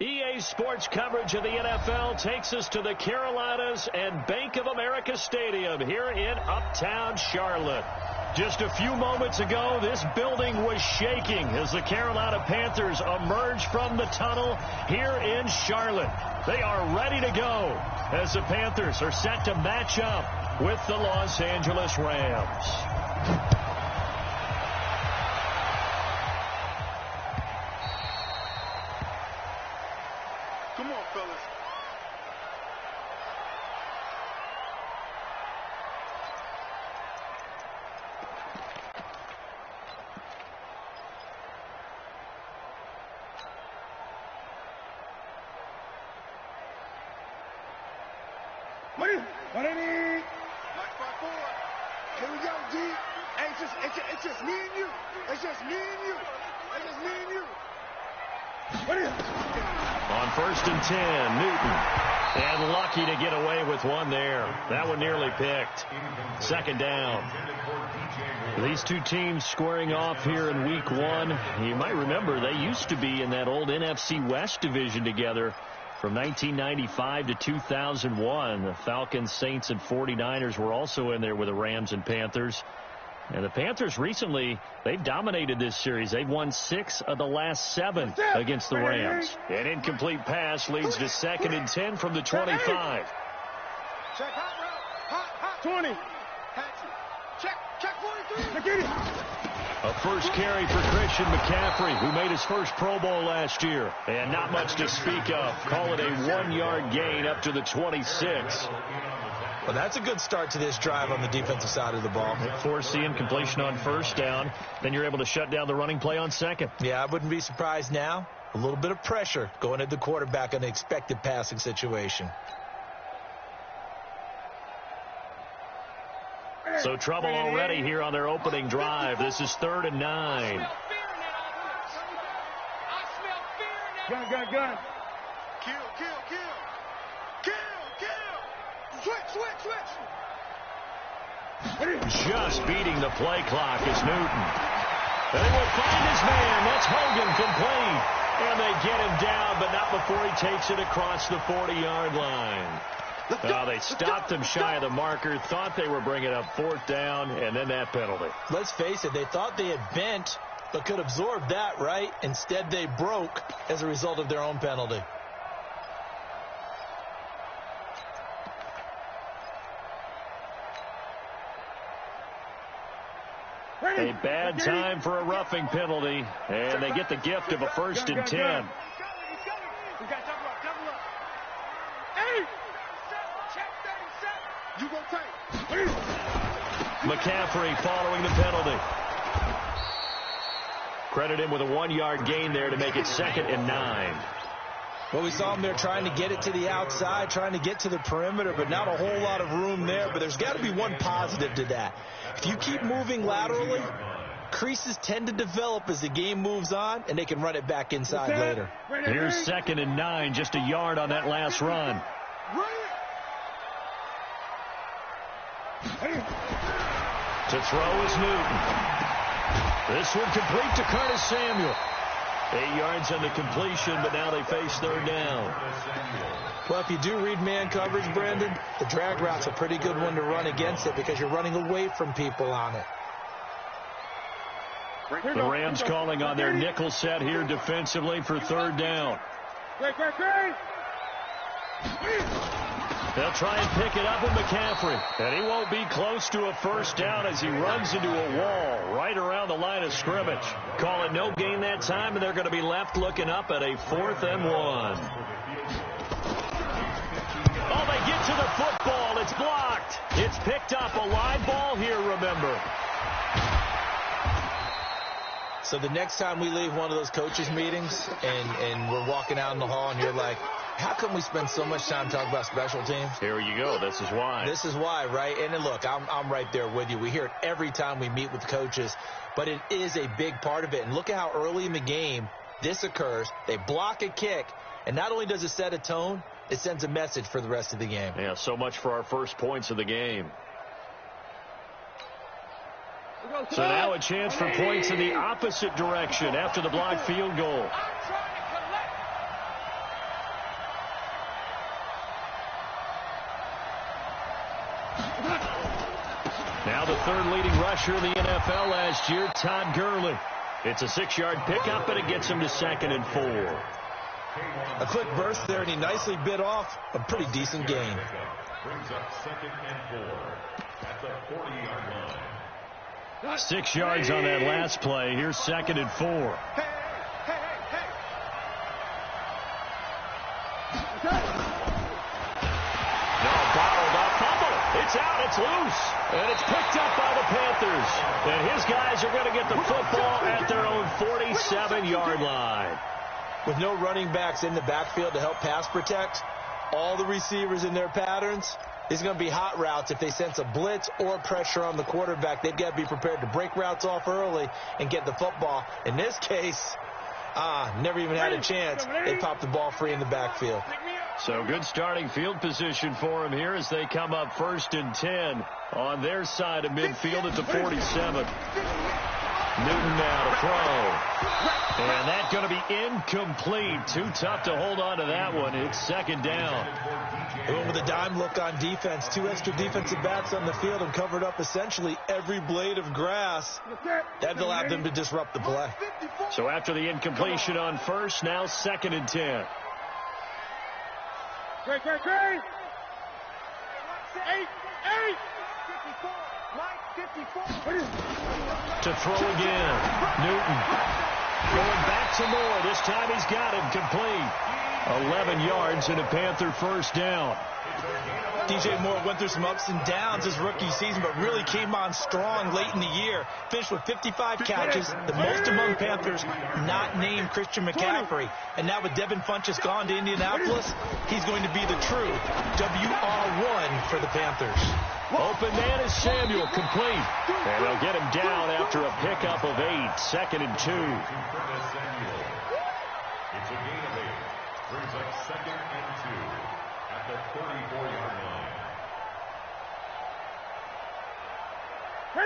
EA Sports coverage of the NFL takes us to the Carolinas and Bank of America Stadium here in Uptown Charlotte. Just a few moments ago, this building was shaking as the Carolina Panthers emerged from the tunnel here in Charlotte. They are ready to go as the Panthers are set to match up with the Los Angeles Rams. Come on, fellas. What I need? Like 5-4. Here we go, D. Hey, it's just me and you. It's just me and you. It's just me and you. On 1st and 10, Newton. And lucky to get away with one there. That one nearly picked. 2nd down. These two teams squaring off here in week 1. You might remember they used to be in that old NFC West division together from 1995 to 2001. The Falcons, Saints, and 49ers were also in there with the Rams and Panthers. And the Panthers recently, they've dominated this series. They've won 6 of the last 7 against the Rams. An incomplete pass leads to 2nd and 10 from the 25. Check hot, 20. Check 43. A first carry for Christian McCaffrey, who made his first Pro Bowl last year. And not much to speak of. Call it a 1-yard gain up to the 26. Well, that's a good start to this drive on the defensive side of the ball. Force the incompletion on 1st down. Then you're able to shut down the running play on 2nd. Yeah, I wouldn't be surprised now. A little bit of pressure going at the quarterback on the expected passing situation. So trouble already here on their opening drive. This is 3rd and 9. Gun. Kill. Switch. Just beating the play clock is Newton. They will find his man. That's Hogan complete. And they get him down, but not before he takes it across the 40-yard line. They stopped him shy of the marker, thought they were bringing up 4th down, and then that penalty. Let's face it, they thought they had bent, but could absorb that, right? Instead, they broke as a result of their own penalty. A bad time for a roughing penalty, and they get the gift of a 1st and 10. We got double up. Hey! Check 37. You go tight. McCaffrey following the penalty. Credit him with a 1-yard gain there to make it 2nd and 9. Well, we saw him there trying to get it to the outside, trying to get to the perimeter, but not a whole lot of room there. But there's got to be one positive to that. If you keep moving laterally, creases tend to develop as the game moves on, and they can run it back inside later. Here's 2nd and 9, just a yard on that last run. To throw is Newton. This one complete to Curtis Samuel. 8 yards on the completion, but now they face 3rd down. Well, if you do read man coverage, Brandon, the drag route's a pretty good one to run against it because you're running away from people on it. The Rams calling on their nickel set here defensively for 3rd down. They'll try and pick it up with McCaffrey. And he won't be close to a 1st down as he runs into a wall right around the line of scrimmage. Call it no gain that time, and they're going to be left looking up at a 4th and 1. Oh, they get to the football. It's blocked. It's picked up. A live ball here, remember. So the next time we leave one of those coaches meetings and we're walking out in the hall and you're like, how come we spend so much time talking about special teams? Here you go. This is why. This is why, right? And then look, I'm right there with you. We hear it every time we meet with coaches, but it is a big part of it. And look at how early in the game this occurs. They block a kick, and not only does it set a tone, it sends a message for the rest of the game. Yeah, so much for our first points of the game. So now a chance for points in the opposite direction after the blocked field goal. Now the third leading rusher in the NFL last year, Todd Gurley. It's a 6-yard pickup, and it gets him to 2nd and 4. A quick burst there, and he nicely bit off a pretty decent gain. Brings up 2nd and 4 at the 40-yard line. 6 yards on that last play. Here's 2nd and 4. Hey. It's out, it's loose, and it's picked up by the Panthers. And his guys are going to get the football at their own 47-yard line. With no running backs in the backfield to help pass protect, all the receivers in their patterns, it's going to be hot routes. If they sense a blitz or pressure on the quarterback, they've got to be prepared to break routes off early and get the football. In this case, never even had a chance. They popped the ball free in the backfield. So good starting field position for him here as they come up 1st and 10 on their side of midfield at the 47. Newton now to throw. And that's going to be incomplete. Too tough to hold on to that one. It's 2nd down. They went with a dime look on defense. 2 extra defensive backs on the field and covered up essentially every blade of grass. That allowed them to disrupt the play. So after the incompletion on 1st, now 2nd and 10. Great. 8. 54. Mike, 54. To throw again. Newton going back to Moore. This time he's got him complete. 11 yards and a Panther 1st down. DJ Moore went through some ups and downs his rookie season, but really came on strong late in the year. Finished with 55 catches, the most among Panthers not named Christian McCaffrey. And now with Devin Funchess gone to Indianapolis, he's going to be the true WR1 for the Panthers. Open man is Samuel, complete. And they'll get him down after a pickup of 8, 2nd and 2. It's a gain of 8. Brings up 2nd and 2 at the 44-yard line.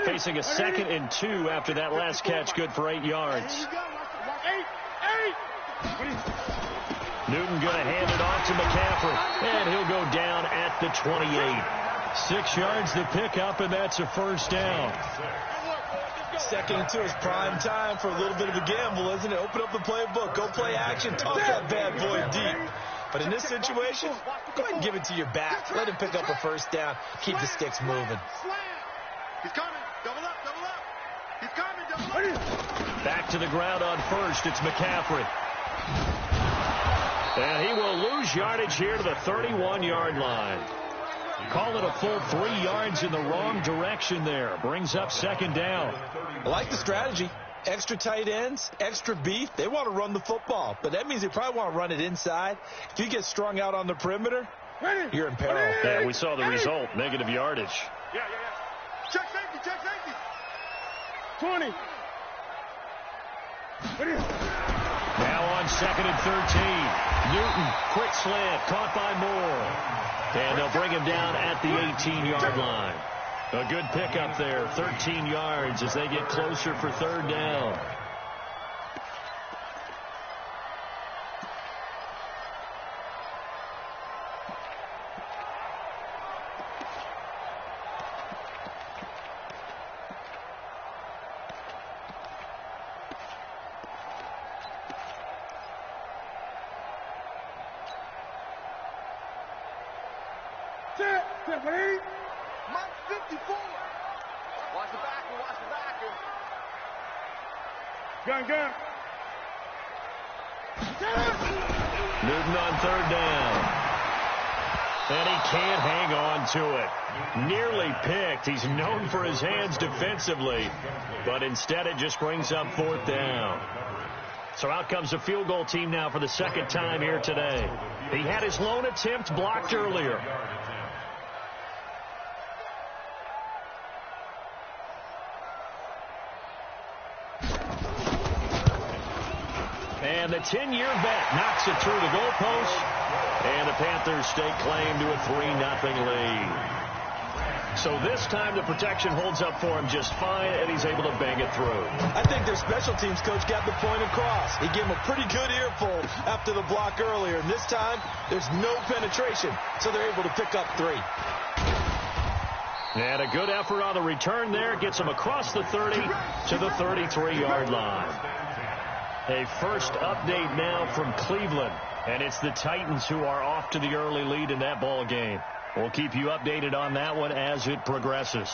Facing a 2nd and 2 after that last catch, good for 8 yards. Newton going to hand it off to McCaffrey, and he'll go down at the 28. 6 yards the pickup, and that's a 1st down. 2nd and 2 is prime time for a little bit of a gamble, isn't it? Open up the playbook, go play action, toss that bad boy deep. But in this situation, go ahead and give it to your back. Let him pick up a 1st down. Keep the sticks moving. He's coming. Double up. He's coming. Double up. Back to the ground on 1st. It's McCaffrey. And he will lose yardage here to the 31-yard line. Call it a full 3 yards in the wrong direction there. Brings up 2nd down. I like the strategy. Extra tight ends, extra beef. They want to run the football, but that means they probably want to run it inside. If you get strung out on the perimeter, you're in peril. Yeah, we saw the result, negative yardage. Yeah. Check safety. 20. Now on 2nd and 13. Newton, quick slant, caught by Moore. And they'll bring him down at the 18-yard line. A good pickup there, 13 yards as they get closer for 3rd down. Mike, 54. Watch the back. Gun. Newton on 3rd down. And he can't hang on to it. Nearly picked. He's known for his hands defensively. But instead it just brings up 4th down. So out comes the field goal team now for the 2nd time here today. He had his lone attempt blocked earlier. And the 10-year vet knocks it through the goalpost. And the Panthers stake claim to a 3-0 lead. So this time the protection holds up for him just fine, and he's able to bang it through. I think their special teams coach got the point across. He gave him a pretty good earful after the block earlier. And this time, there's no penetration, so they're able to pick up 3. And a good effort on the return there. Gets him across the 30 to the 33-yard line. A first update now from Cleveland. And it's the Titans who are off to the early lead in that ball game. We'll keep you updated on that one as it progresses.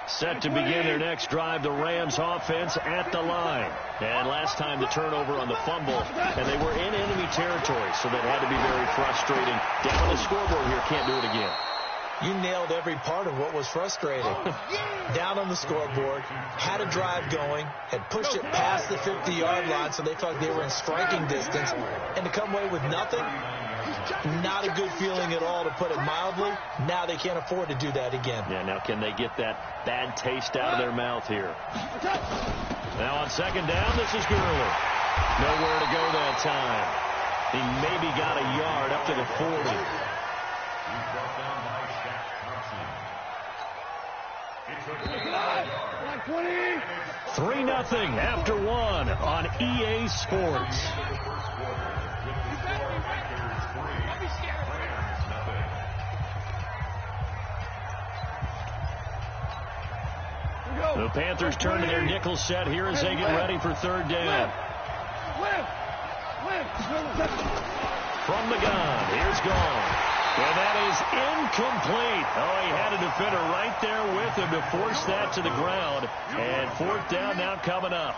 Set to begin their next drive, the Rams offense at the line. And last time the turnover on the fumble, and they were in enemy territory, so that had to be very frustrating. Down the scoreboard here, can't do it again. You nailed every part of what was frustrating. Down on the scoreboard, had a drive going, had pushed it past the 50-yard line, so they felt they were in striking distance, and to come away with nothing, not a good feeling at all, to put it mildly. Now they can't afford to do that again. Yeah, now can they get that bad taste out of their mouth here? Now on second down, this is Gurley. Nowhere to go that time. He maybe got a yard up to the 40. 3-0 after one on EA Sports. The Panthers turn to their nickel set here as they get ready for third down. From the gun, here's Gone. And that is incomplete. Oh, he had a defender right there with him to force that to the ground. And fourth down now coming up.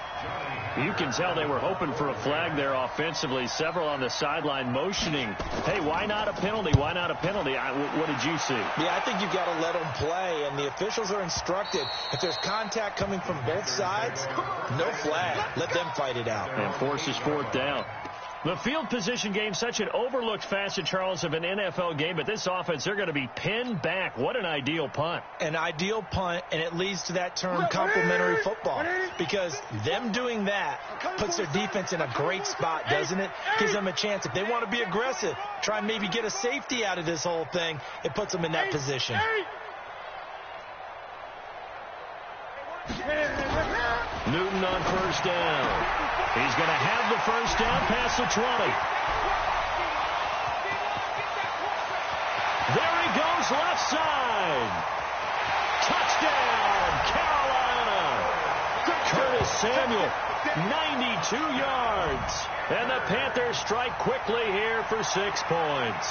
You can tell they were hoping for a flag there offensively. Several on the sideline motioning. Hey, why not a penalty? Why not a penalty? What did you see? Yeah, I think you've got to let them play. And the officials are instructed, if there's contact coming from both sides, no flag. Let them fight it out. And forces fourth down. The field position game, such an overlooked facet, Charles, of an NFL game. But this offense, they're going to be pinned back. What an ideal punt. An ideal punt, and it leads to that term complementary football. Because them doing that puts their defense in a great spot, doesn't it? Gives them a chance. If they want to be aggressive, try and maybe get a safety out of this whole thing, it puts them in that position. Newton on first down. He's going to have the first down past the 20. There he goes, left side. Touchdown, Carolina. Curtis Samuel, 92 yards. And the Panthers strike quickly here for 6 points.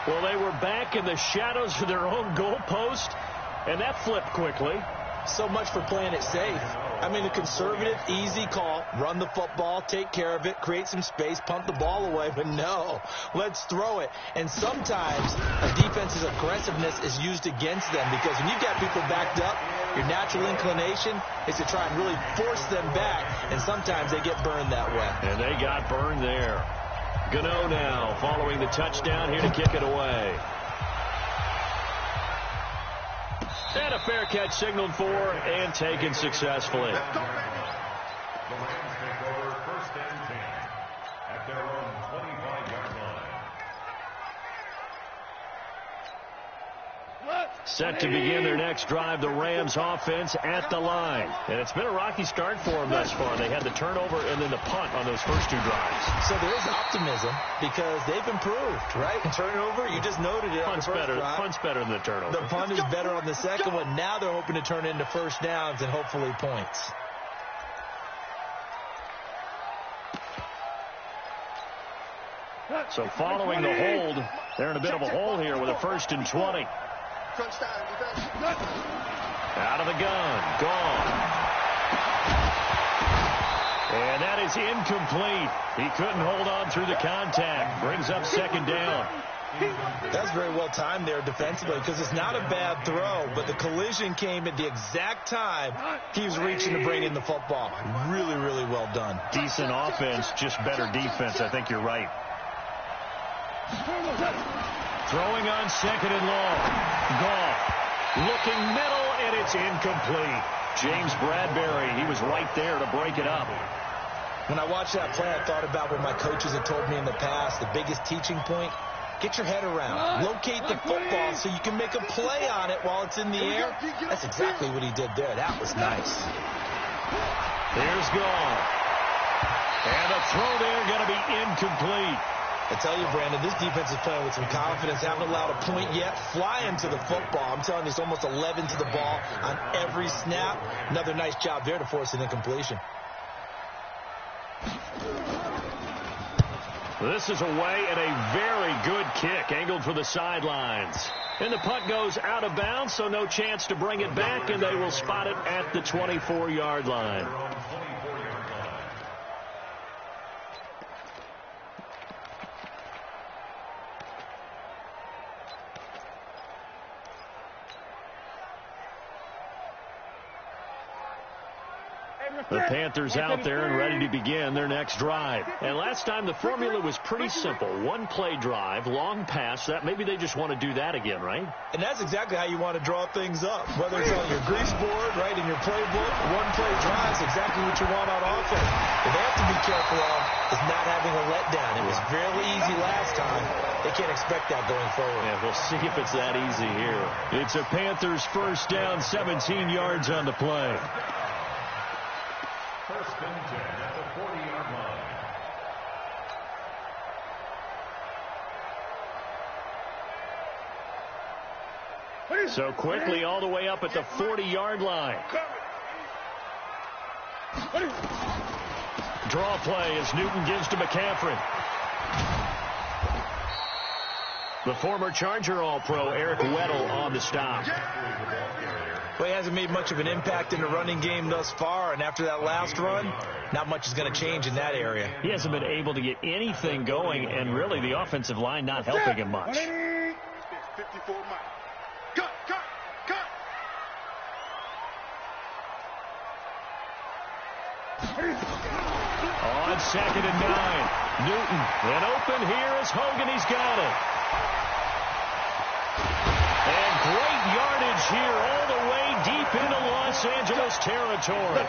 Well, they were back in the shadows of their own goalpost, and that flipped quickly. So much for playing it safe. I mean, the conservative, easy call, run the football, take care of it, create some space, punt the ball away. But no, let's throw it. And sometimes a defense's aggressiveness is used against them, because when you've got people backed up, your natural inclination is to try and really force them back, and sometimes they get burned that way. And they got burned there. Gano now following the touchdown here to kick it away. And a fair catch signaled for and taken successfully. The Rams take over first and 10 at their own 25-yard line. Set to begin their next drive, the Rams offense at the line. And it's been a rocky start for them thus far. They had the turnover and then the punt on those first two drives. So there is optimism because they've improved, right? Turnover, you just noted it. Punt's better than the turnover. The punt is better on the second one. Now they're hoping to turn it into first downs and hopefully points. So following the hold, they're in a bit of a hole here with a 1st and 20. Out of the gun. Gone. And that is incomplete. He couldn't hold on through the contact. Brings up second down. That's very well timed there defensively, because it's not a bad throw, but the collision came at the exact time he was reaching to bring in the football. Really, really well done. Decent offense, just better defense. I think you're right. Throwing on second and long. Goff looking middle, and it's incomplete. James Bradbury, he was right there to break it up. When I watched that play, I thought about what my coaches had told me in the past. The biggest teaching point, get your head around. Locate the football so you can make a play on it while it's in the air. That's exactly what he did there. That was nice. Here's Goff. And the throw there going to be incomplete. I tell you, Brandon, this defense is playing with some confidence. Haven't allowed a point yet. Flying to the football. I'm telling you, it's almost 11 to the ball on every snap. Another nice job there to force an incompletion. This is away and a very good kick angled for the sidelines. And the punt goes out of bounds, so no chance to bring it back, and they will spot it at the 24-yard line. The Panthers out there and ready to begin their next drive. And last time the formula was pretty simple. One play drive, long pass. That maybe they just want to do that again, right? And that's exactly how you want to draw things up. Whether it's on your grease board, right, in your playbook, one play drive is exactly what you want on offense. What they have to be careful of is not having a letdown. It was fairly easy last time. They can't expect that going forward. Yeah, we'll see if it's that easy here. It's a Panthers first down, 17 yards on the play. First and 10 at the 40-yard line. So quickly all the way up at the 40-yard line. Draw play as Newton gives to McCaffrey. The former Charger All-Pro Eric Weddle on the stop. Well, he hasn't made much of an impact in the running game thus far, and after that last run, not much is going to change in that area. He hasn't been able to get anything going, and really the offensive line not helping him much. 54 miles. Cut, cut, cut. On 2nd and 9, Newton, and open here is Hogan. He's got it. And great yardage here all the way deep into Los Angeles territory.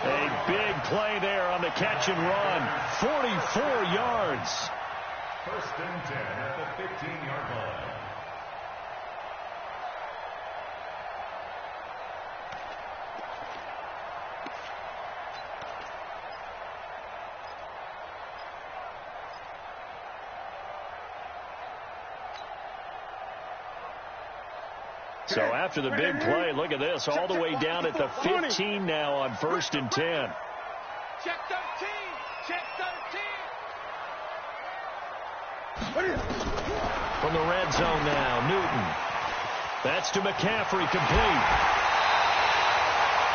A big play there on the catch and run. 44 yards. First and 10 at the 15-yard line. So after the big play, look at this, all the way down at the 15 now on 1st and 10. Check 13. Check 13. From the red zone now, Newton. That's to McCaffrey, complete.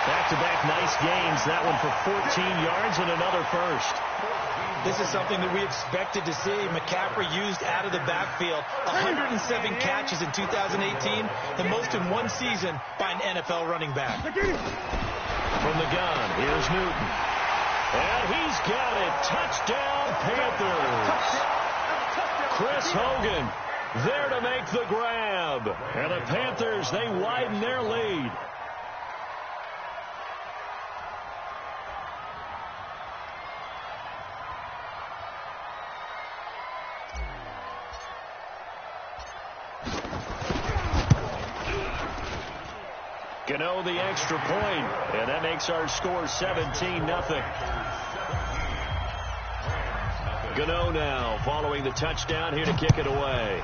Back-to-back nice gains. That one for 14 yards and another first. This is something that we expected to see. McCaffrey used out of the backfield. 107 catches in 2018, the most in one season by an NFL running back. From the gun, here's Newton. And he's got it. Touchdown, Panthers. Chris Hogan there to make the grab. And the Panthers, they widen their lead. Gano the extra point, and that makes our score 17-0. Gano now following the touchdown here to kick it away.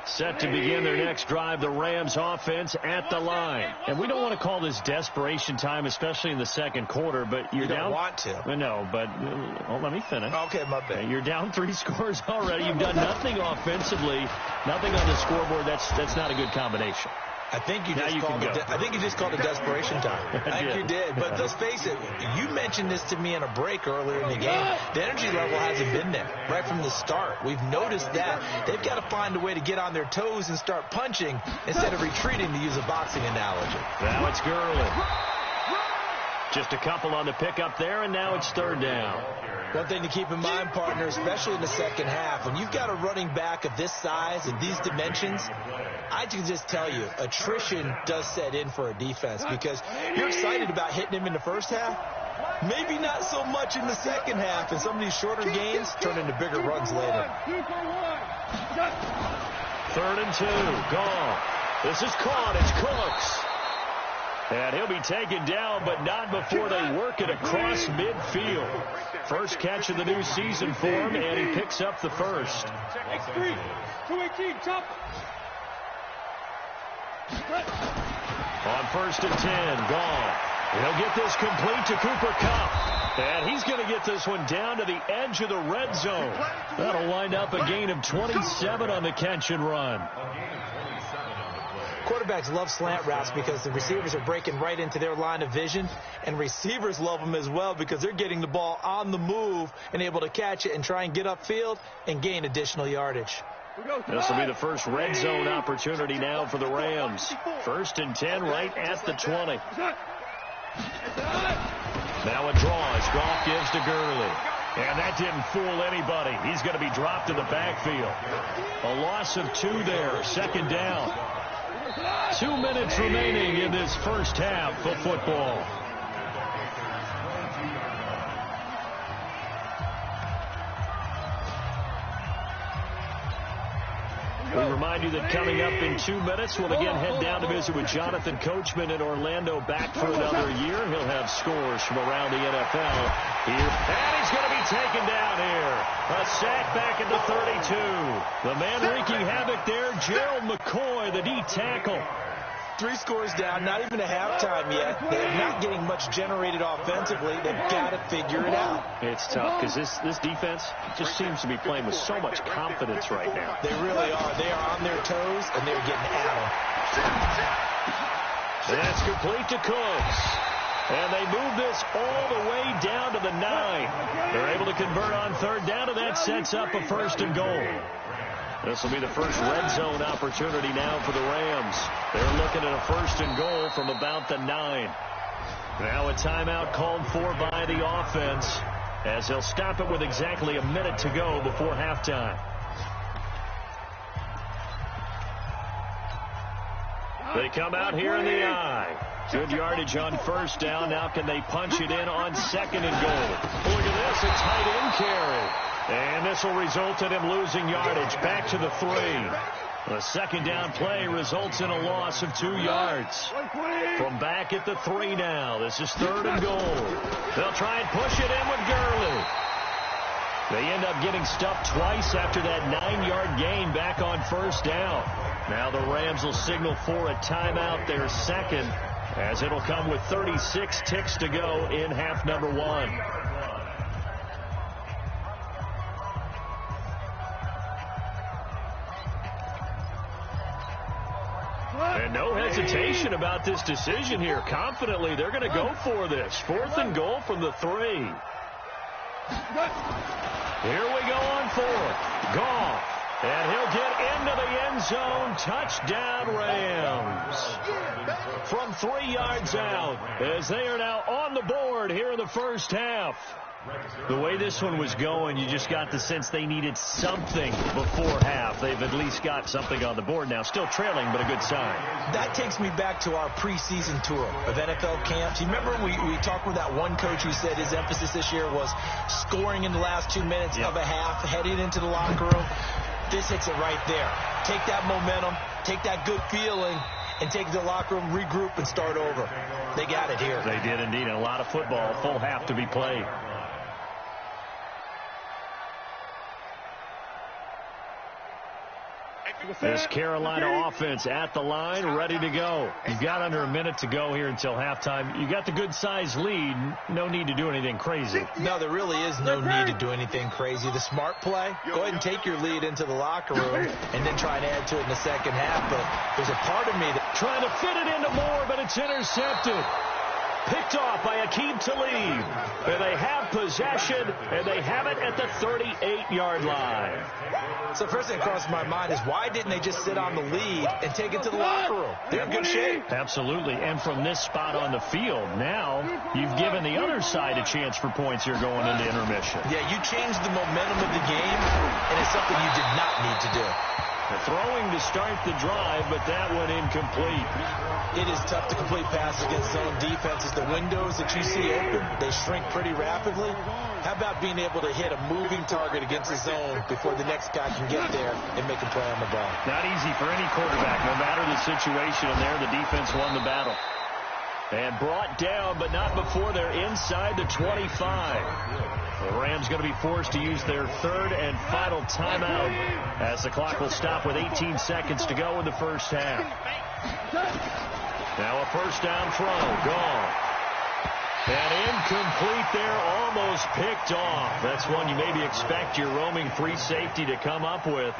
Set to begin their next drive, the Rams offense at the line. And we don't want to call this desperation time, especially in the second quarter, but you're down. You don't want to. No, but let me finish. Okay, my bad. You're down 3 scores already. You've done nothing offensively, nothing on the scoreboard. That's not a good combination. I think you just called it desperation time. I think you did. But let's face it, you mentioned this to me in a break earlier in the game. The energy level hasn't been there right from the start. We've noticed that. They've got to find a way to get on their toes and start punching instead of retreating, to use a boxing analogy. Now it's Gurley. Just a couple on the pickup there, and now it's third down. One thing to keep in mind, partner, especially in the second half, when you've got a running back of this size and these dimensions, I can just tell you, attrition does set in for a defense because you're excited about hitting him in the first half. Maybe not so much in the second half, and some of these shorter gains turn into bigger runs later. 3rd and 2, gone. This is caught. It's Cooks. And he'll be taken down, but not before they work it across midfield. First catch of the new season for him, and he picks up the first. X3, 218, chop. On 1st and 10, gone. He'll get this complete to Cooper Kupp. And he's going to get this one down to the edge of the red zone. That'll wind up a gain of 27 on the catch and run. Quarterbacks love slant routes because the receivers are breaking right into their line of vision, and receivers love them as well because they're getting the ball on the move and able to catch it and try and get upfield and gain additional yardage. This will be the first red zone opportunity now for the Rams. 1st and 10 right at the 20. Now a draw as Goff gives to Gurley. And that didn't fool anybody. He's going to be dropped in the backfield. A loss of 2 there, 2nd down. 2 minutes remaining in this first half of football. We remind you that coming up in 2 minutes, we'll again head down to visit with Jonathan Coachman in Orlando, back for another year. He'll have scores from around the NFL here. And he's going to be taken down here. A sack back at the 32. The man wreaking havoc there, Gerald McCoy, the D tackle. 3 scores down, not even a halftime yet. They're not getting much generated offensively. They've got to figure it out. It's tough because this defense just seems to be playing with so much confidence right now. They really are. They are on their toes, and they're getting at them. That's complete to Cooks. And they move this all the way down to the 9. They're able to convert on 3rd down, and that sets up a 1st and goal. This will be the first red zone opportunity now for the Rams. They're looking at a 1st and goal from about the 9. Now a timeout called for by the offense as they'll stop it with exactly a minute to go before halftime. They come out here in the eye. Good yardage on 1st down. Now can they punch it in on 2nd and goal? Look at this, a tight end carry. And this will result in him losing yardage back to the 3. The 2nd down play results in a loss of 2 yards. From back at the 3 now. This is 3rd and goal. They'll try and push it in with Gurley. They end up getting stuffed twice after that 9-yard gain back on 1st down. Now the Rams will signal for a timeout, their 2nd, as it'll come with 36 ticks to go in half number 1. And no hesitation about this decision here. Confidently, they're going to go for this. 4th and goal from the 3. Here we go on 4th. Goff. And he'll get into the end zone. Touchdown, Rams. From 3 yards out, as they are now on the board here in the first half. The way this one was going, you just got the sense they needed something before half. They've at least got something on the board now. Still trailing, but a good sign. That takes me back to our preseason tour of NFL camps. You remember we talked with that one coach who said his emphasis this year was scoring in the last 2 minutes of a half, heading into the locker room. This hits it right there. Take that momentum, take that good feeling, and take it to the locker room, regroup, and start over. They got it here. They did indeed. And a lot of football, full half to be played. This Carolina offense at the line, ready to go. You've got under a minute to go here until halftime. You got the good-sized lead. No need to do anything crazy. No, there really is no need to do anything crazy. The smart play, go ahead and take your lead into the locker room and then try and add to it in the second half. But there's a part of me that trying to fit it into Moore, but it's intercepted. picked off by Aqib Talib. And they have possession, and they have it at the 38-yard line. So first thing that crossed my mind is why didn't they just sit on the lead and take it to the locker room? They're in good shape. Absolutely. And from this spot on the field, now you've given the other side a chance for points here going into intermission. Yeah, you changed the momentum of the game, and it's something you did not need to do. They're throwing to start the drive, but that one incomplete. It is tough to complete passes against zone defenses. The windows that you see open, they shrink pretty rapidly. How about being able to hit a moving target against the zone before the next guy can get there and make a play on the ball? Not easy for any quarterback, no matter the situation. And there, the defense won the battle. And brought down, but not before they're inside the 25. The Rams going to be forced to use their third and final timeout as the clock will stop with 18 seconds to go in the first half. Now a first down throw, gone. And incomplete there, almost picked off. That's one you maybe expect your roaming free safety to come up with,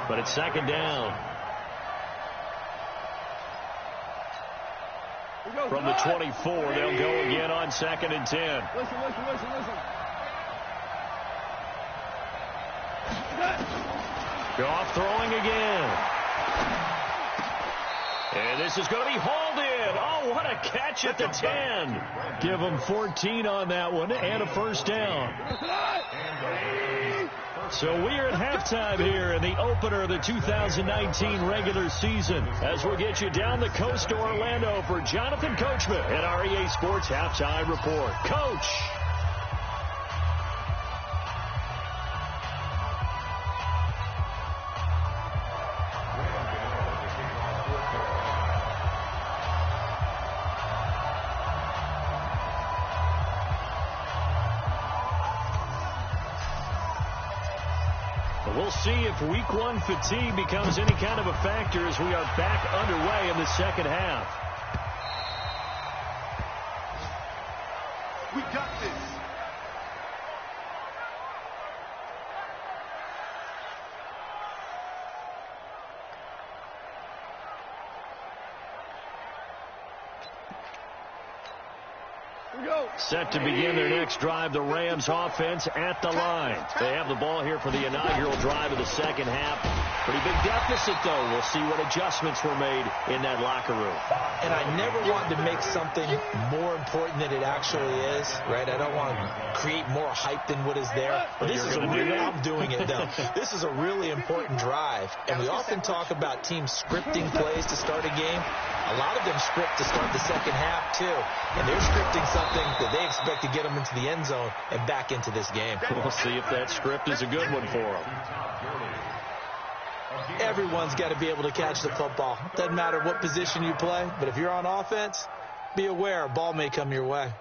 but it's second down. From the 24, they'll go again on 2nd and 10. Listen. Goff throwing again. And this is going to be hauled in. Oh, what a catch at the 10. Give them 14 on that one and a first down. So we are at halftime here in the opener of the 2019 regular season as we'll get you down the coast to Orlando for Jonathan Coachman at our EA Sports Halftime Report. Coach. We'll see if week one fatigue becomes any kind of a factor as we are back underway in the second half. We got this. Set to begin their next drive, the Rams offense at the line. They have the ball here for the inaugural drive of the second half. Pretty big deficit, though. We'll see what adjustments were made in that locker room. And I never want to make something more important than it actually is, right? I don't want to create more hype than what is there. But this is I'm doing it, though. This is a really important drive. And we often talk about teams scripting plays to start a game. A lot of them script to start the second half, too. And they're scripting something that they expect to get them into the end zone and back into this game. We'll see if that script is a good one for them. Everyone's got to be able to catch the football. Doesn't matter what position you play, but if you're on offense, be aware a ball may come your way.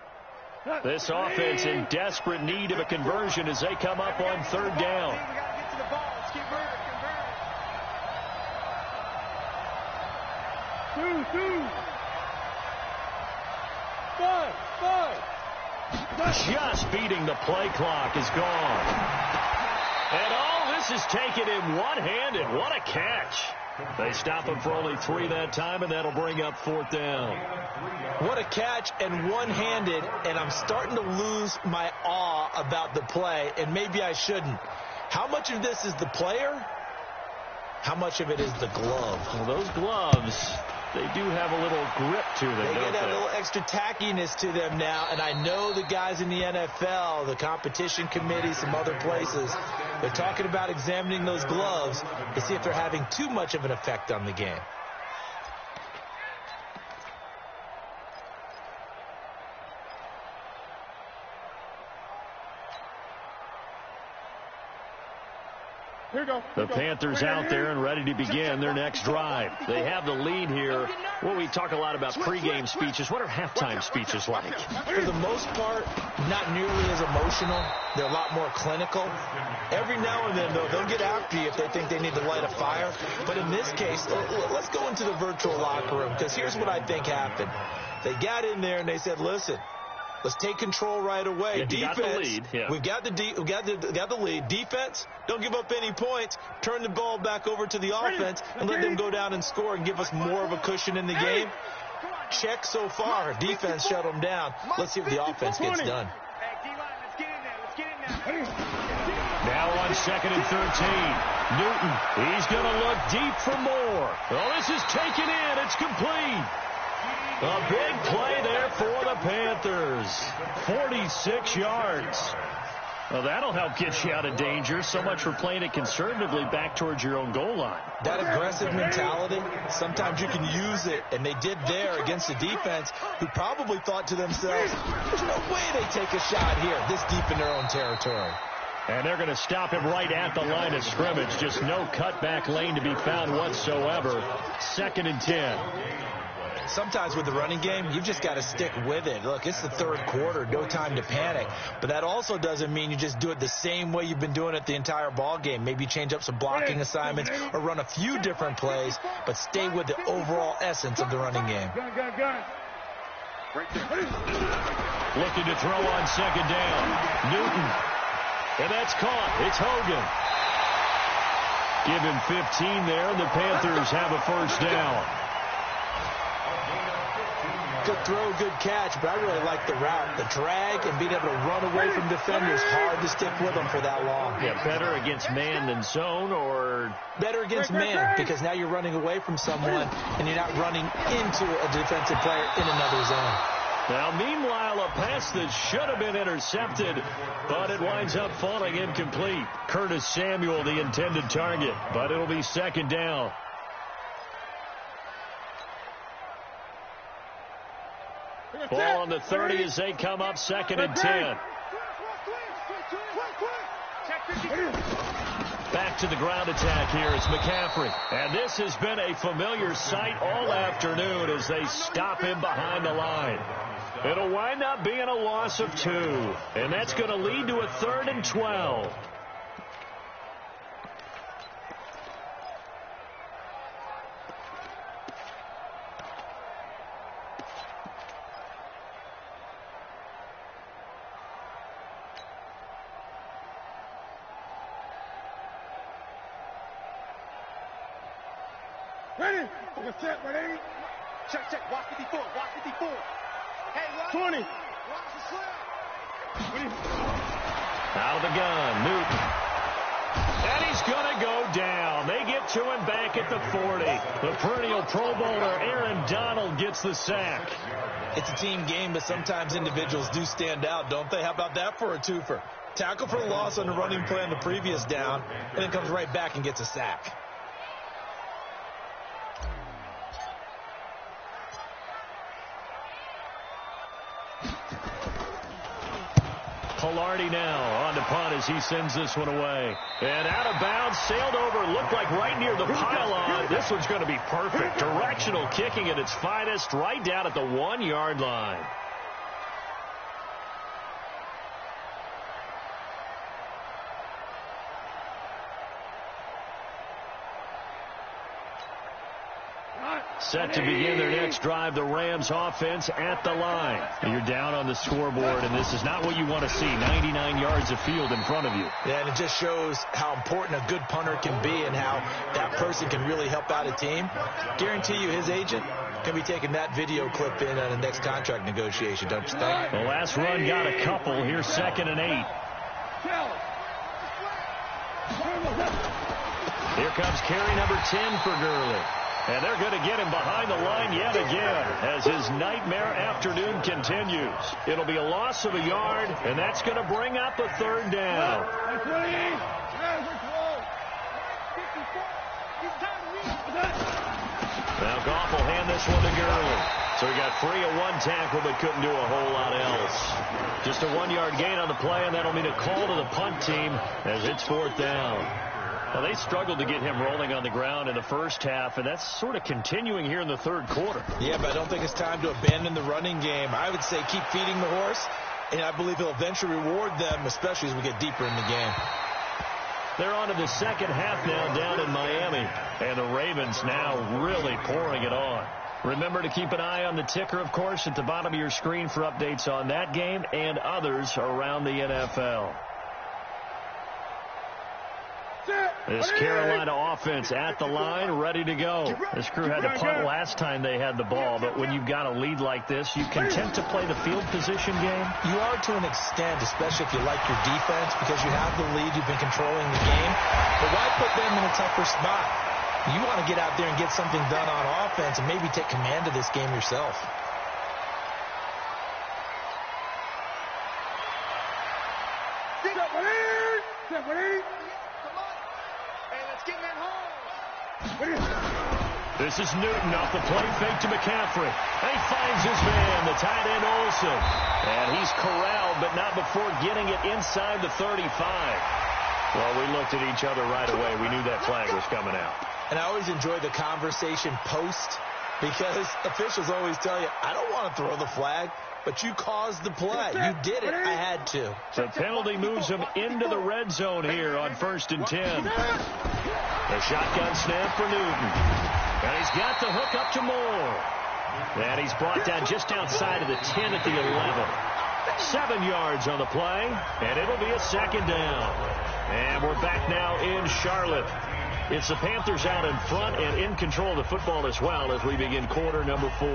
This offense in desperate need of a conversion as they come up on third down. Just beating the play clock is gone. And all this is taken in one-handed. What a catch. They stop him for only 3 that time, and that'll bring up fourth down. What a catch and one-handed, and I'm starting to lose my awe about the play, and maybe I shouldn't. How much of this is the player? How much of it is the glove? Well, those gloves, they do have a little grip to them, They don't get a they? little extra tackiness to them now, and I know the guys in the NFL, the competition committee, some other places, they're talking about examining those gloves to see if they're having too much of an effect on the game. The Panthers out there and ready to begin their next drive. They have the lead here. Well, we talk a lot about pregame speeches. What are halftime speeches like? For the most part, not nearly as emotional. They're a lot more clinical. Every now and then, though, they'll get after you if they think they need to light a fire. But in this case, let's go into the virtual locker room, because here's what I think happened. They got in there and they said, listen, let's take control right away. Yeah, Defense, got the lead. Yeah. we've got the lead. Defense, don't give up any points. Turn the ball back over to the offense and let them go down and score and give us more of a cushion in the game. check so far. Defense shut them down. Let's see what the offense gets done. Now on 2nd and 13. Newton, he's going to look deep for more. Oh, this is taken in. It's complete. A big play there for the Panthers. 46 yards. Well, that'll help get you out of danger. So much for playing it conservatively back towards your own goal line. That aggressive mentality, sometimes you can use it, and they did there against the defense who probably thought to themselves, there's no way they take a shot here this deep in their own territory. And they're going to stop him right at the line of scrimmage. Just no cutback lane to be found whatsoever. 2nd and 10. Sometimes with the running game, you've just got to stick with it. Look, it's the third quarter, no time to panic. But that also doesn't mean you just do it the same way you've been doing it the entire ball game. Maybe change up some blocking assignments or run a few different plays, but stay with the overall essence of the running game. Looking to throw on 2nd down. Newton. And that's caught. It's Hogan. Give him 15 there, and the Panthers have a first down. Good throw, good catch, but I really like the route. The drag and being able to run away from defenders, hard to stick with them for that long. Yeah, better against man than zone, or better against man, because now you're running away from someone and you're not running into a defensive player in another zone. Now, meanwhile, a pass that should have been intercepted, but it winds up falling incomplete. Curtis Samuel, the intended target, but it'll be 2nd down. Ball on the 30 as they come up 2nd and 10. Back to the ground attack here. It's McCaffrey. And this has been a familiar sight all afternoon as they stop him behind the line. It'll wind up being a loss of 2. And that's going to lead to a 3rd and 12. Ready? What's that, ready? Check, check. Watch 54. Watch 54. Hey, watch. 20. Watch the slip. Out of the gun, Newton. And he's going to go down. They get to him back at the 40. The perennial Pro Bowler Aaron Donald gets the sack. It's a team game, but sometimes individuals do stand out, don't they? How about that for a twofer? Tackle for a loss on the running play on the previous down, and then comes right back and gets a sack. Pilardi now on the punt as he sends this one away. And out of bounds, sailed over, looked like right near the pylon. This one's going to be perfect. Directional kicking at its finest, right down at the 1-yard line. Set to begin their next drive, the Rams offense at the line. You're down on the scoreboard, and this is not what you want to see. 99 yards of field in front of you. Yeah, and it just shows how important a good punter can be and how that person can really help out a team. Guarantee you his agent can be taking that video clip in on the next contract negotiation, don't you think? The last run got a couple. Here's 2nd and 8. Here comes carry number 10 for Gurley. And they're going to get him behind the line yet again as his nightmare afternoon continues. It'll be a loss of a yard, and that's going to bring up a 3rd down. Now Goff will hand this one to Gurley. So he got free of one tackle but couldn't do a whole lot else. Just a 1-yard gain on the play, and that'll mean a call to the punt team as it's 4th down. Well, they struggled to get him rolling on the ground in the first half, and that's sort of continuing here in the 3rd quarter. Yeah, but I don't think it's time to abandon the running game. I would say keep feeding the horse, and I believe he'll eventually reward them, especially as we get deeper in the game. They're on to the 2nd half now down in Miami, and the Ravens now really pouring it on. Remember to keep an eye on the ticker, of course, at the bottom of your screen for updates on that game and others around the NFL. Set. This Carolina offense at the line, ready to go. This crew had to punt last time they had the ball, but when you've got a lead like this, you content to play the field position game? You are to an extent, especially if you like your defense, because you have the lead, you've been controlling the game. But why put them in a tougher spot? You want to get out there and get something done on offense and maybe take command of this game yourself. This is Newton off the play fake to McCaffrey. And he finds his man, the tight end Olsen. And he's corralled, but not before getting it inside the 35. Well, we looked at each other right away. We knew that flag was coming out. And I always enjoy the conversation post, because officials always tell you, I don't want to throw the flag, but you caused the play. You did it. I had to. The penalty moves him into the red zone here on 1st and 10. The shotgun snap for Newton. And he's got the hook up to Moore. And he's brought down just outside of the 10 at the 11. 7 yards on the play, and it'll be a 2nd down. And we're back now in Charlotte. It's the Panthers out in front and in control of the football as well as we begin quarter number 4.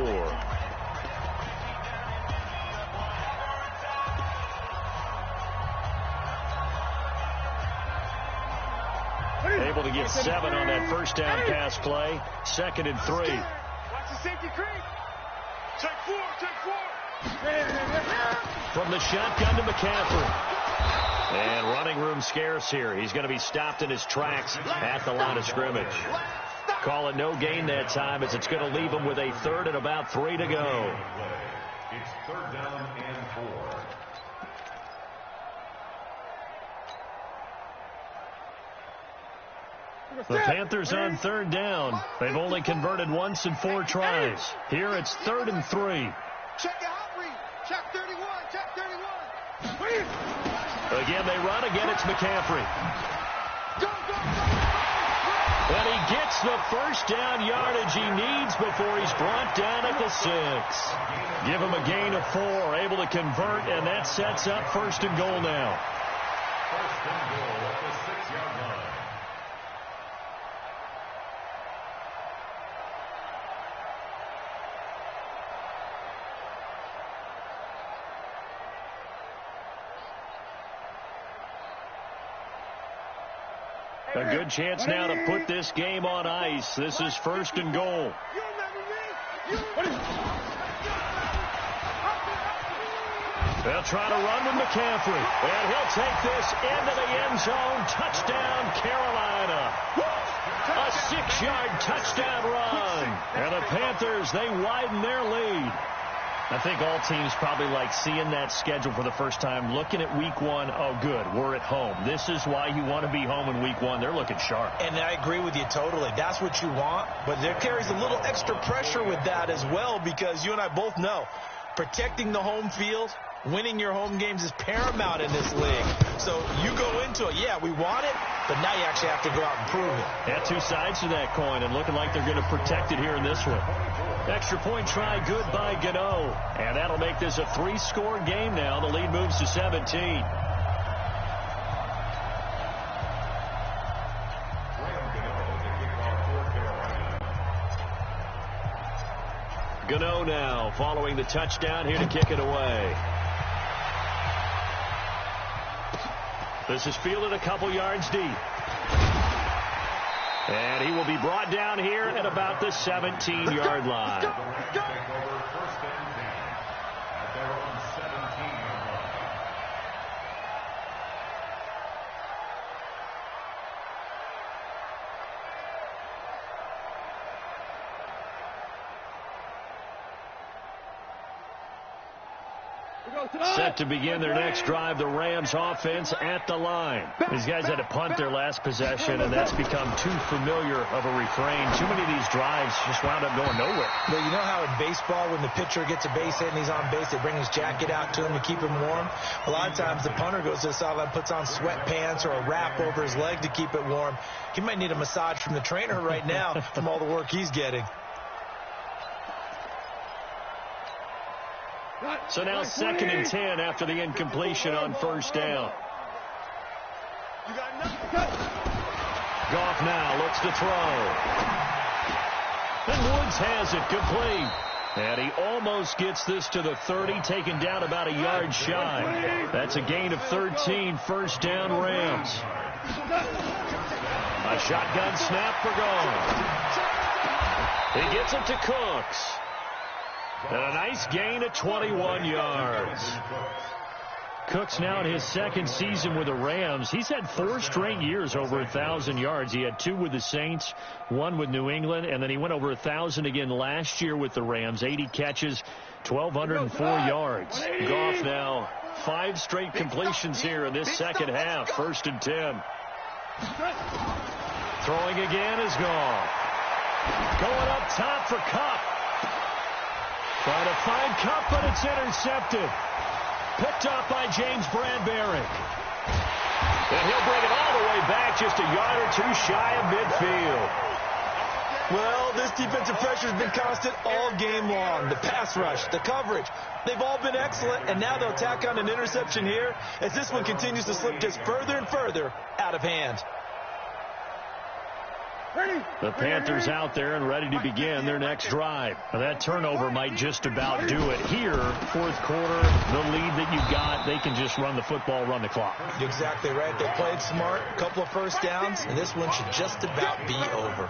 Able to get 7 on that first down pass play. 2nd and 3. Watch the safety creep. Check 4, check 4. From the shotgun to McCaffrey. And running room scarce here. He's going to be stopped in his tracks at the line of scrimmage. Call it no gain that time, as it's going to leave him with a 3rd and about 3 to go. It's 3rd down and 4. The Panthers on 3rd down. They've only converted once in 4 tries. Here it's 3rd and 3. Check the hot read. Check 31, check 31. Again, they run. Again, it's McCaffrey. Go, go, go. And he gets the first down yardage he needs before he's brought down at the 6. Give him a gain of 4, able to convert, and that sets up 1st and goal now. 1st and goal at the 6-yard line. A good chance now to put this game on ice. This is 1st and goal. They'll try to run with McCaffrey. And he'll take this into the end zone. Touchdown, Carolina. A 6-yard touchdown run. And the Panthers, they widen their lead. I think all teams probably like seeing that schedule for the first time, looking at week 1. Oh, good, we're at home. This is why you want to be home in week 1. They're looking sharp. And I agree with you totally. That's what you want. But there carries a little extra pressure with that as well, because you and I both know protecting the home field, winning your home games is paramount in this league. So you go into it, yeah, we want it, but now you actually have to go out and prove it. Yeah, 2 sides to that coin, and looking like they're going to protect it here in this one. Extra point try good by Gano. And that'll make this a 3-score game now. The lead moves to 17. Gano now following the touchdown here to kick it away. This is fielded a couple yards deep. And he will be brought down here at about the 17-yard line. Set to begin their next drive, the Rams offense at the line. These guys had to punt their last possession, and that's become too familiar of a refrain. Too many of these drives just wound up going nowhere. Well, you know how in baseball, when the pitcher gets a base hit and he's on base, they bring his jacket out to him to keep him warm? A lot of times the punter goes to the sideline, puts on sweatpants or a wrap over his leg to keep it warm. He might need a massage from the trainer right now from all the work he's getting. So now 2nd and 10 after the incompletion on 1st down. Goff now looks to throw. And Woods has it complete. And he almost gets this to the 30, taken down about a yard shy. That's a gain of 13, first down Rams. A shotgun snap for Goff. He gets it to Cooks. And a nice gain of 21 yards. Cooks now in his second season with the Rams. He's had 4 straight years over 1,000 yards. He had 2 with the Saints, 1 with New England, and then he went over 1,000 again last year with the Rams. 80 catches, 1,204 yards. Goff now 5 straight completions here in this second half. First and 10. Throwing again is Goff. Going up top for Kupp. Trying to find Kupp, but it's intercepted. Picked up by James Bradbury. And he'll bring it all the way back, just a yard or 2 shy of midfield. Well, this defensive pressure has been constant all game long. The pass rush, the coverage, they've all been excellent, and now they'll tack on an interception here as this one continues to slip just further and further out of hand. The Panthers out there and ready to begin their next drive. Now that turnover might just about do it here. Fourth quarter, the lead that you got, they can just run the football, run the clock. You're exactly right. They played smart, a couple of first downs, and this one should just about be over.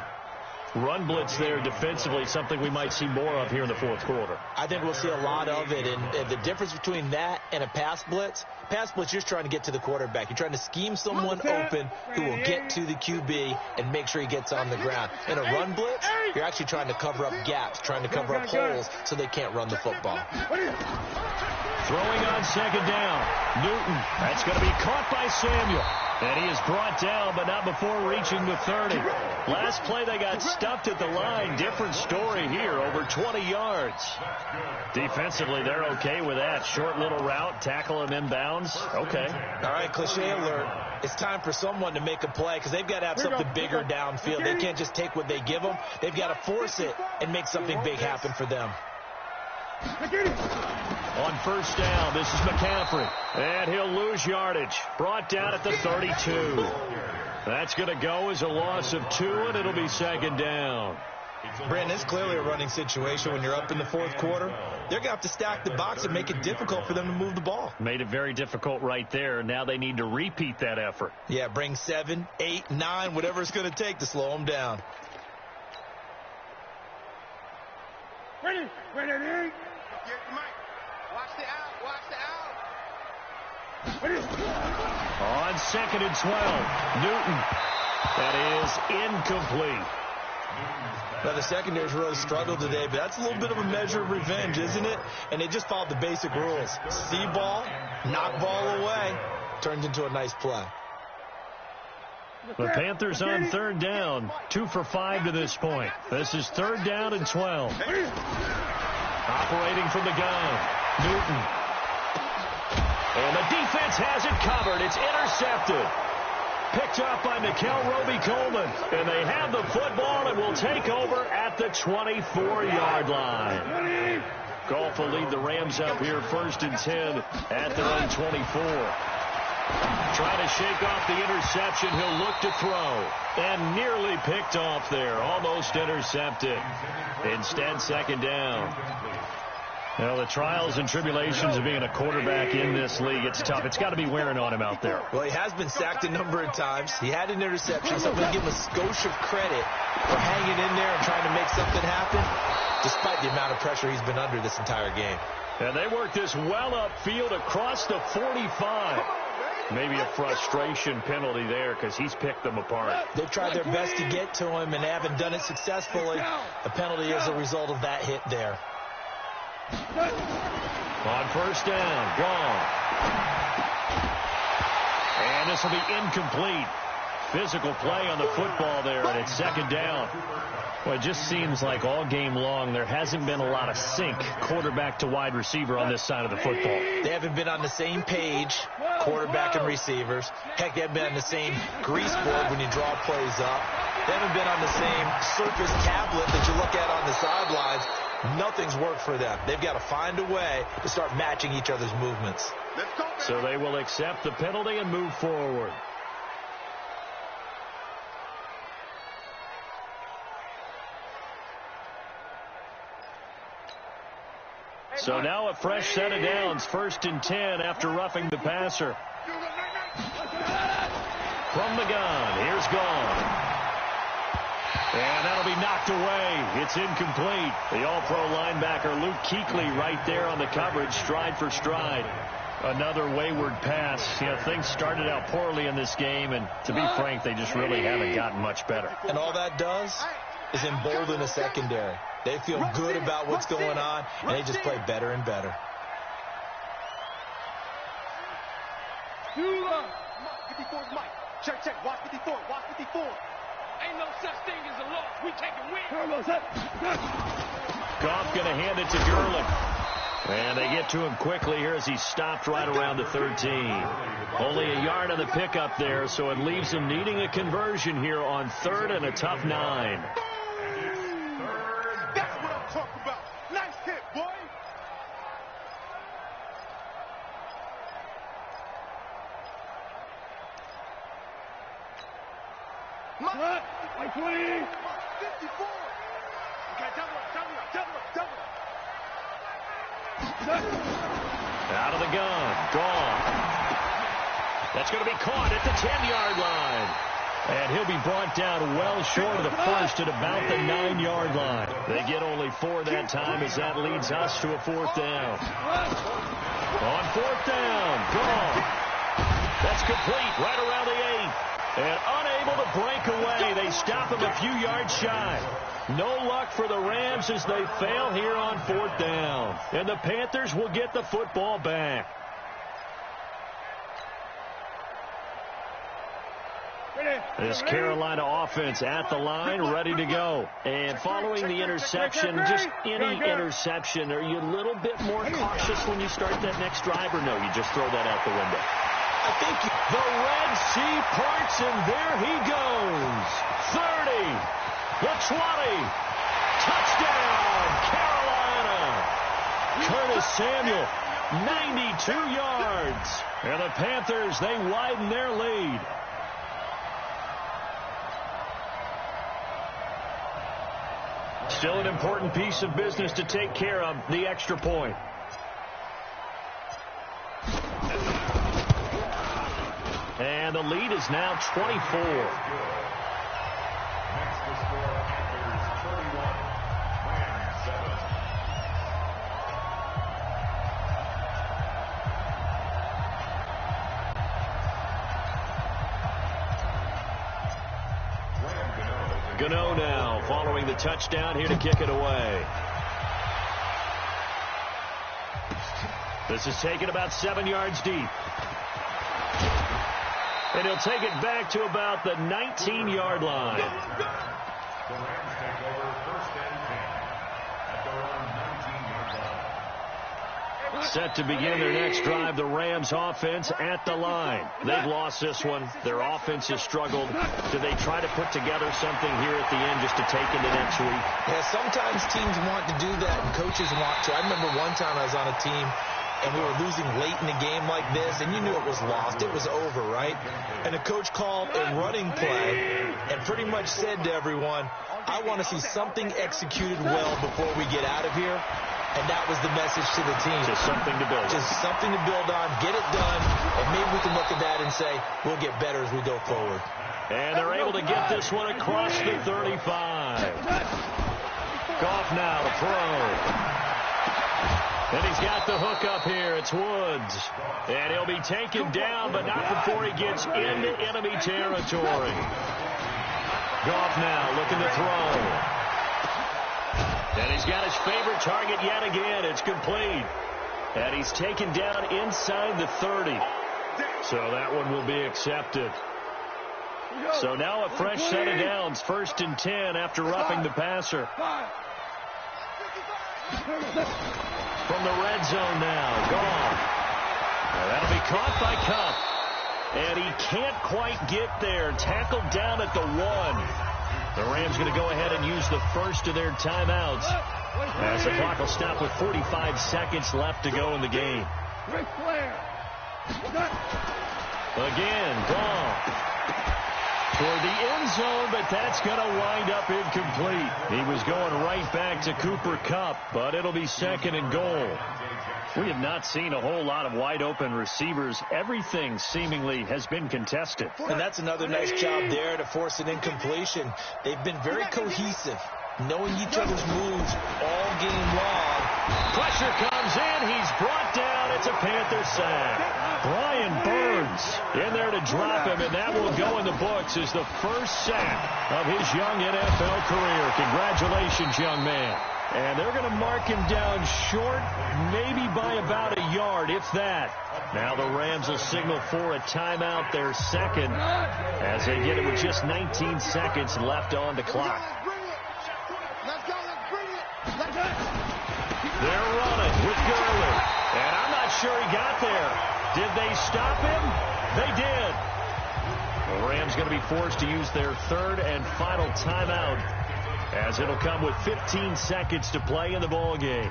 Run blitz there defensively, something we might see more of here in the fourth quarter. I think we'll see a lot of it, and the difference between that and a pass blitz, you're just trying to get to the quarterback. You're trying to scheme someone open who will get to the QB and make sure he gets on the ground. In a run blitz, you're actually trying to cover up gaps, trying to cover up holes so they can't run the football. Throwing on second down. Newton. That's going to be caught by Samuel. And he is brought down, but not before reaching the 30. Last play, they got stuffed at the line. Different story here, over 20 yards. Defensively, they're okay with that. Short little route, tackle him inbounds. Okay. All right, cliche alert. It's time for someone to make a play because they've got to have something bigger downfield. They can't just take what they give them. They've got to force it and make something big happen for them. On first down, this is McCaffrey. And he'll lose yardage. Brought down at the 32. That's going to go as a loss of 2, and it'll be second down. Brandon, it's clearly a running situation when you're up in the fourth quarter. They're going to have to stack the box and make it difficult for them to move the ball. Made it very difficult right there. Now they need to repeat that effort. Yeah, bring 7, 8, 9, whatever it's going to take to slow them down. Ready, ready. Watch the out. On second and 12, Newton. That is incomplete. Now, the secondary's really struggled today, but that's a little bit of a measure of revenge, isn't it? And they just followed the basic rules. See ball, knock ball away, turns into a nice play. The Panthers on third down, 2 for 5 to this point. This is third down and 12. Operating from the gun, Newton. And the defense has it covered. It's intercepted. Picked up by Nikel Roby-Coleman. And they have the football and will take over at the 24-yard line. Goff will lead the Rams up here first and 10 at their own 24. Trying to shake off the interception. He'll look to throw. And nearly picked off there. Almost intercepted. Instead, second down. Well, the trials and tribulations of being a quarterback in this league, it's tough. It's got to be wearing on him out there. Well, he has been sacked a number of times. He had an interception, so I'm going to give him a skosh of credit for hanging in there and trying to make something happen, despite the amount of pressure he's been under this entire game. And they work this well upfield across the 45. Maybe a frustration penalty there because he's picked them apart. They've tried their best to get to him and haven't done it successfully. A penalty is a result of that hit there. On first down, gone. And this will be incomplete. Physical play on the football there, and it's second down. Well, it just seems like all game long there hasn't been a lot of sync quarterback to wide receiver on this side of the football. They haven't been on the same page, quarterback and receivers. Heck, they haven't been on the same grease board when you draw plays up. They haven't been on the same surface tablet that you look at on the sidelines. Nothing's worked for them. They've got to find a way to start matching each other's movements. So they will accept the penalty and move forward. So now a fresh set of downs, 1st and 10 after roughing the passer. From the gun, here's gone. And that'll be knocked away. It's incomplete. The all-pro linebacker Luke Kuechly right there on the coverage, stride for stride. Another wayward pass. You know, things started out poorly in this game, and to be frank, they just really haven't gotten much better. And all that does is embolden the secondary. They feel good about what's going on, and they just play better and better. Check, watch 54, watch 54. Ain't no such thing as a loss. We taking wins. Goff going to hand it to Gurley. And they get to him quickly here as he's stopped right around the 13. Only a yard on the pickup there, so it leaves him needing a conversion here on 3rd and a tough 9. That's what I'm talking about. Nice hit, boy. Like 20. 54. Okay, double up. Out of the gun. Gone. That's going to be caught at the 10-yard line. And he'll be brought down well short of the first at about the 9-yard line. They get only 4 that time as that leads us to a 4th down. On 4th down. Gone. That's complete right around the 8. And unable to break away. They stop him a few yards shy. No luck for the Rams as they fail here on 4th down. And the Panthers will get the football back. This Carolina offense at the line, ready to go. And following the interception, just any interception, are you a little bit more cautious when you start that next drive, or no, you just throw that out the window? I think the Red Sea parts, and there he goes. 30, the 20, touchdown, Carolina. Curtis Samuel, 92 yards. And the Panthers, they widen their lead. Still an important piece of business to take care of, the extra point. And the lead is now 24. Next to score, Panthers 31, Rams 7. Gano now following the touchdown, here to kick it away. This is taken about 7 yards deep. And he'll take it back to about the 19-yard line. The Rams take over 1st and 10 at their own 19-yard line. Set to begin their next drive, the Rams offense at the line. They've lost this one. Their offense has struggled. Do they try to put together something here at the end just to take into next week? Yeah, sometimes teams want to do that and coaches want to. I remember one time I was on a team and we were losing late in a game like this, and you knew it was lost. It was over, right? And the coach called a running play and pretty much said to everyone, I want to see something executed well before we get out of here. And that was the message to the team. Just something to build on. Just something to build on, get it done, and maybe we can look at that and say, we'll get better as we go forward. And they're able to get this one across the 35. Goff now to throw. And he's got the hook up here. It's Woods. And he'll be taken down, but not before he gets into enemy territory. Goff now looking to throw. And he's got his favorite target yet again. It's complete. And he's taken down inside the 30. So that one will be accepted. So now a fresh set of downs. 1st and 10 after roughing the passer. From the red zone now. Gone. That'll be caught by Kupp. And he can't quite get there. Tackled down at the 1. The Rams going to go ahead and use the first of their timeouts as the clock will stop with 45 seconds left to go in the game. Again, gone. toward the end zone, but that's going to wind up incomplete. He was going right back to Cooper Kupp, but it'll be 2nd and goal. We have not seen a whole lot of wide-open receivers. Everything seemingly has been contested. And that's another nice job there to force an incompletion. They've been very cohesive, knowing each other's moves all game long. Pressure comes in. He's brought down. It's a Panther sack. Brian Burns in there to drop him, and that will go in the books as the first sack of his young NFL career. Congratulations, young man. And they're going to mark him down short, maybe by about a yard, if that. Now the Rams will signal for a timeout, their second, as they get it with just 19 seconds left on the clock. They're running with Gurley, and I'm not sure he got there. Did they stop him? They did. The Rams going to be forced to use their third and final timeout, as it'll come with 15 seconds to play in the ball game.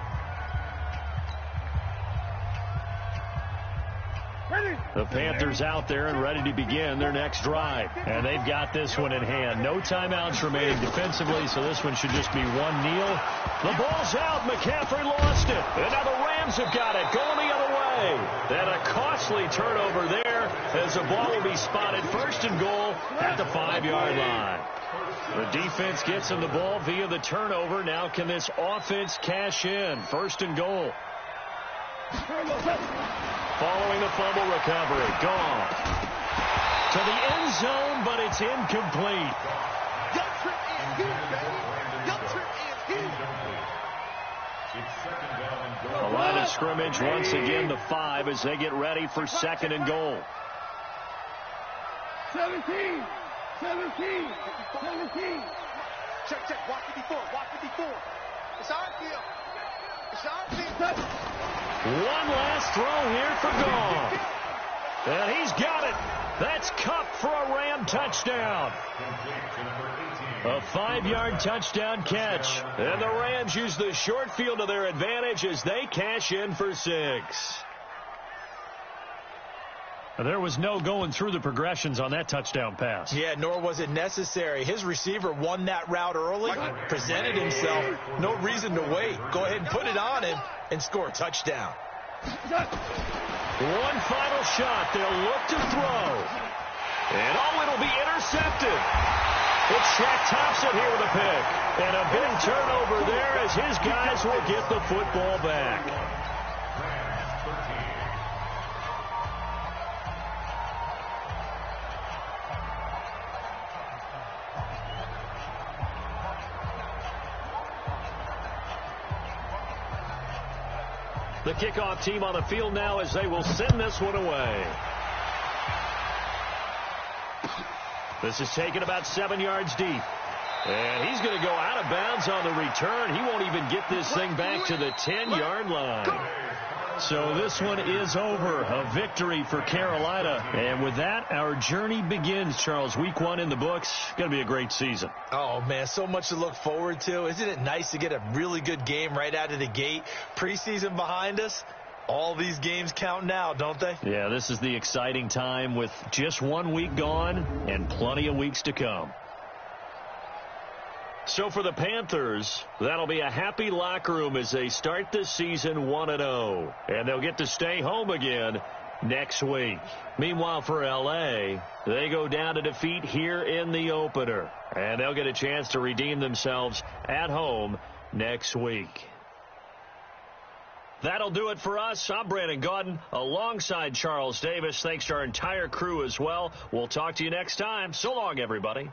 The Panthers out there and ready to begin their next drive. And they've got this one in hand. No timeouts remaining defensively, so this one should just be one kneel. The ball's out. McCaffrey lost it. And now the Rams have got it, going the other way. And a costly turnover there, as the ball will be spotted 1st and goal at the 5-yard line. The defense gets him the ball via the turnover. Now can this offense cash in? 1st and goal. Following the fumble recovery. Gone. To the end zone, but it's incomplete. The line of scrimmage once again the 5 as they get ready for 2nd and goal. 17. Check. Watch 54. It's our field. One last throw here for Gone. And he's got it. That's Kupp for a Ram touchdown. A 5-yard touchdown catch. And the Rams use the short field to their advantage as they cash in for 6. There was no going through the progressions on that touchdown pass. Yeah, nor was it necessary. His receiver won that route early, presented himself. No reason to wait. Go ahead and put it on him and score a touchdown. One final shot. They'll look to throw. And it'll be intercepted. It's Shaq Thompson here with a pick. And a big turnover there as his guys will get the football back. The kickoff team on the field now as they will send this one away. This is taken about 7 yards deep. And he's going to go out of bounds on the return. He won't even get this thing back to the 10-yard line. So this one is over. A victory for Carolina. And with that, our journey begins, Charles. Week 1 in the books. Going to be a great season. Oh, man, so much to look forward to. Isn't it nice to get a really good game right out of the gate? Preseason behind us. All these games count now, don't they? Yeah, this is the exciting time with just 1 week gone and plenty of weeks to come. So for the Panthers, that'll be a happy locker room as they start this season 1-0. And they'll get to stay home again next week. Meanwhile, for L.A., they go down to defeat here in the opener. And they'll get a chance to redeem themselves at home next week. That'll do it for us. I'm Brandon Gaudin alongside Charles Davis. Thanks to our entire crew as well. We'll talk to you next time. So long, everybody.